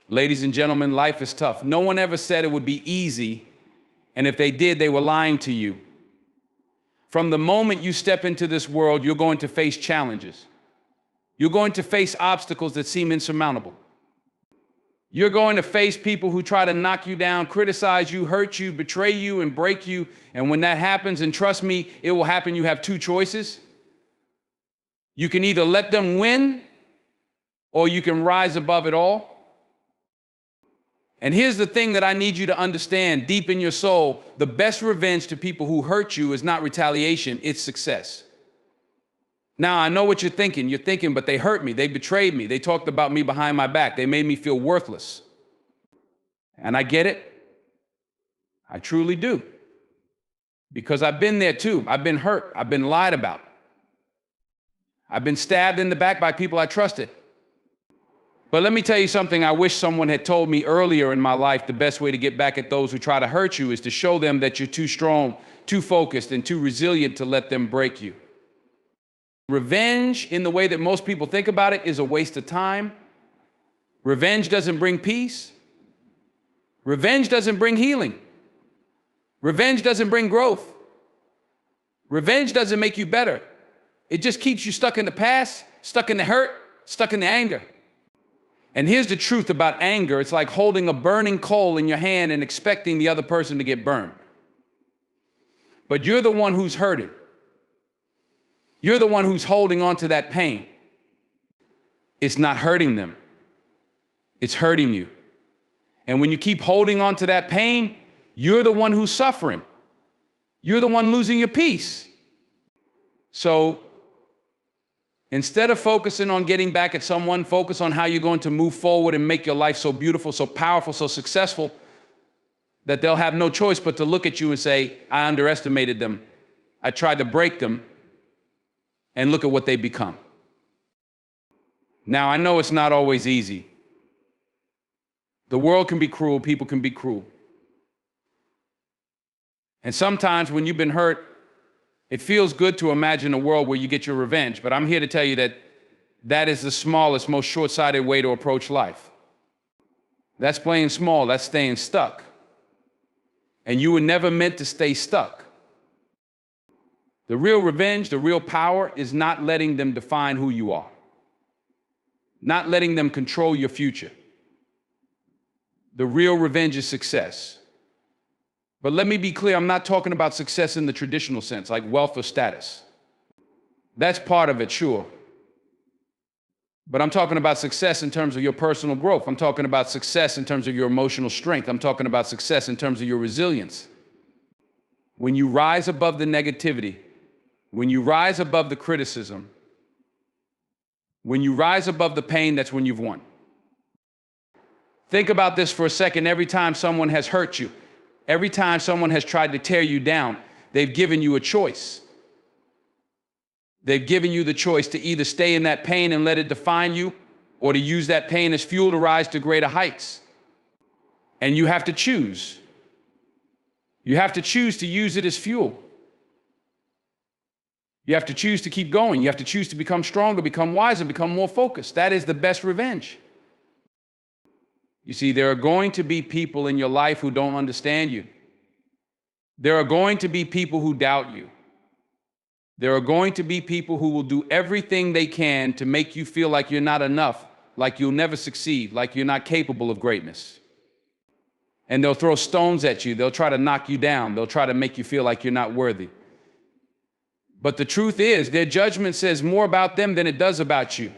Ladies and gentlemen, life is tough. No one ever said it would be easy, and if they did, they were lying to you. From the moment you step into this world, you're going to face challenges. You're going to face obstacles that seem insurmountable. You're going to face people who try to knock you down, criticize you, hurt you, betray you, and break you. And when that happens, and trust me, it will happen, you have two choices. You can either let them win, or you can rise above it all. And here's the thing that I need you to understand deep in your soul. The best revenge to people who hurt you is not retaliation, it's success. Now, I know what you're thinking. You're thinking, but they hurt me. They betrayed me. They talked about me behind my back. They made me feel worthless. And I get it. I truly do. Because I've been there too. I've been hurt. I've been lied about. I've been stabbed in the back by people I trusted. But let me tell you something I wish someone had told me earlier in my life. The best way to get back at those who try to hurt you is to show them that you're too strong, too focused, and too resilient to let them break you. Revenge, in the way that most people think about it, is a waste of time. Revenge doesn't bring peace. Revenge doesn't bring healing. Revenge doesn't bring growth. Revenge doesn't make you better. It just keeps you stuck in the past, stuck in the hurt, stuck in the anger. And here's the truth about anger. It's like holding a burning coal in your hand and expecting the other person to get burned. But you're the one who's hurting. You're the one who's holding on to that pain. It's not hurting them. It's hurting you. And when you keep holding on to that pain, you're the one who's suffering. You're the one losing your peace. So instead of focusing on getting back at someone, focus on how you're going to move forward and make your life so beautiful, so powerful, so successful that they'll have no choice but to look at you and say, I underestimated them. I tried to break them. And look at what they become. Now, I know it's not always easy. The world can be cruel, people can be cruel. And sometimes when you've been hurt, it feels good to imagine a world where you get your revenge. But I'm here to tell you that that is the smallest, most short-sighted way to approach life. That's playing small, that's staying stuck. And you were never meant to stay stuck. The real revenge, the real power is not letting them define who you are. Not letting them control your future. The real revenge is success. But let me be clear, I'm not talking about success in the traditional sense, like wealth or status. That's part of it, sure. But I'm talking about success in terms of your personal growth. I'm talking about success in terms of your emotional strength. I'm talking about success in terms of your resilience. When you rise above the negativity, when you rise above the criticism, when you rise above the pain, that's when you've won. Think about this for a second. Every time someone has hurt you, every time someone has tried to tear you down, they've given you a choice. They've given you the choice to either stay in that pain and let it define you, or to use that pain as fuel to rise to greater heights. And you have to choose. You have to choose to use it as fuel. You have to choose to keep going. You have to choose to become stronger, become wiser, become more focused. That is the best revenge. You see, there are going to be people in your life who don't understand you. There are going to be people who doubt you. There are going to be people who will do everything they can to make you feel like you're not enough, like you'll never succeed, like you're not capable of greatness. And they'll throw stones at you. They'll try to knock you down. They'll try to make you feel like you're not worthy. But the truth is, their judgment says more about them than it does about you.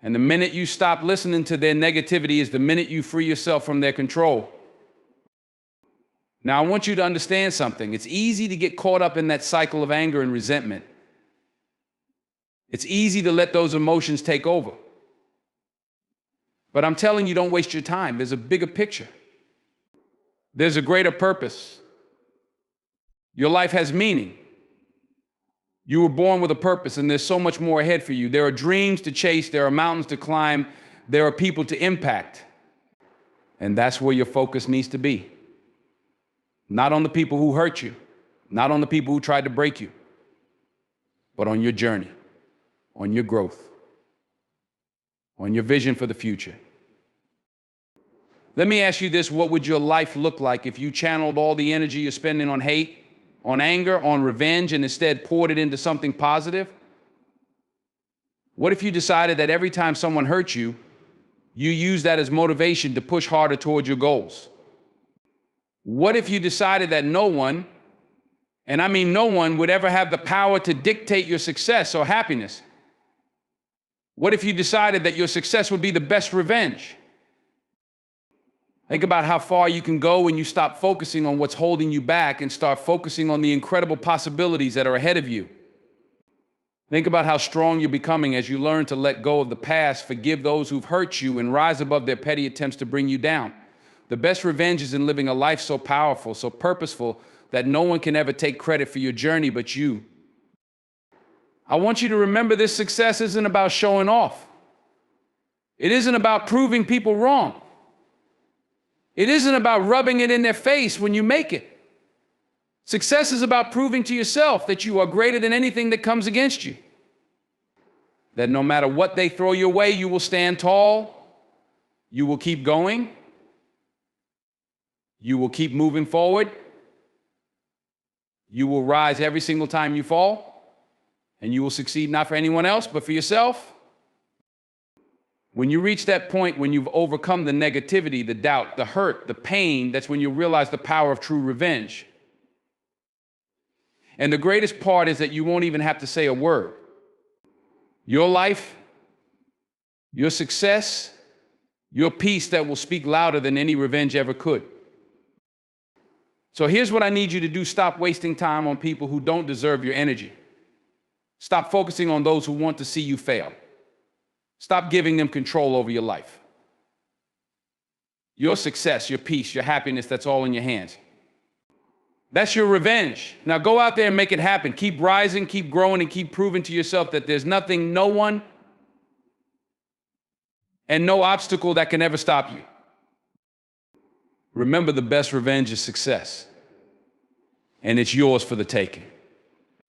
And the minute you stop listening to their negativity is the minute you free yourself from their control. Now, I want you to understand something. It's easy to get caught up in that cycle of anger and resentment. It's easy to let those emotions take over. But I'm telling you, don't waste your time. There's a bigger picture. There's a greater purpose. Your life has meaning. You were born with a purpose, and there's so much more ahead for you. There are dreams to chase. There are mountains to climb. There are people to impact. And that's where your focus needs to be. Not on the people who hurt you, not on the people who tried to break you, but on your journey, on your growth, on your vision for the future. Let me ask you this, what would your life look like if you channeled all the energy you're spending on hate, on anger, on revenge, and instead poured it into something positive? What if you decided that every time someone hurt you, you use that as motivation to push harder towards your goals? What if you decided that no one, and I mean no one, would ever have the power to dictate your success or happiness? What if you decided that your success would be the best revenge? Think about how far you can go when you stop focusing on what's holding you back and start focusing on the incredible possibilities that are ahead of you. Think about how strong you're becoming as you learn to let go of the past, forgive those who've hurt you, and rise above their petty attempts to bring you down. The best revenge is in living a life so powerful, so purposeful, that no one can ever take credit for your journey but you. I want you to remember this success isn't about showing off. It isn't about proving people wrong. It isn't about rubbing it in their face when you make it. Success is about proving to yourself that you are greater than anything that comes against you. That no matter what they throw your way, you will stand tall, you will keep going, you will keep moving forward, you will rise every single time you fall, and you will succeed not for anyone else, but for yourself. When you reach that point, when you've overcome the negativity, the doubt, the hurt, the pain, that's when you realize the power of true revenge. And the greatest part is that you won't even have to say a word. Your life, your success, your peace that will speak louder than any revenge ever could. So here's what I need you to do. Stop wasting time on people who don't deserve your energy. Stop focusing on those who want to see you fail. Stop giving them control over your life. Your success, your peace, your happiness, that's all in your hands. That's your revenge. Now go out there and make it happen. Keep rising, keep growing, and keep proving to yourself that there's nothing, no one, and no obstacle that can ever stop you. Remember, the best revenge is success, and it's yours for the taking.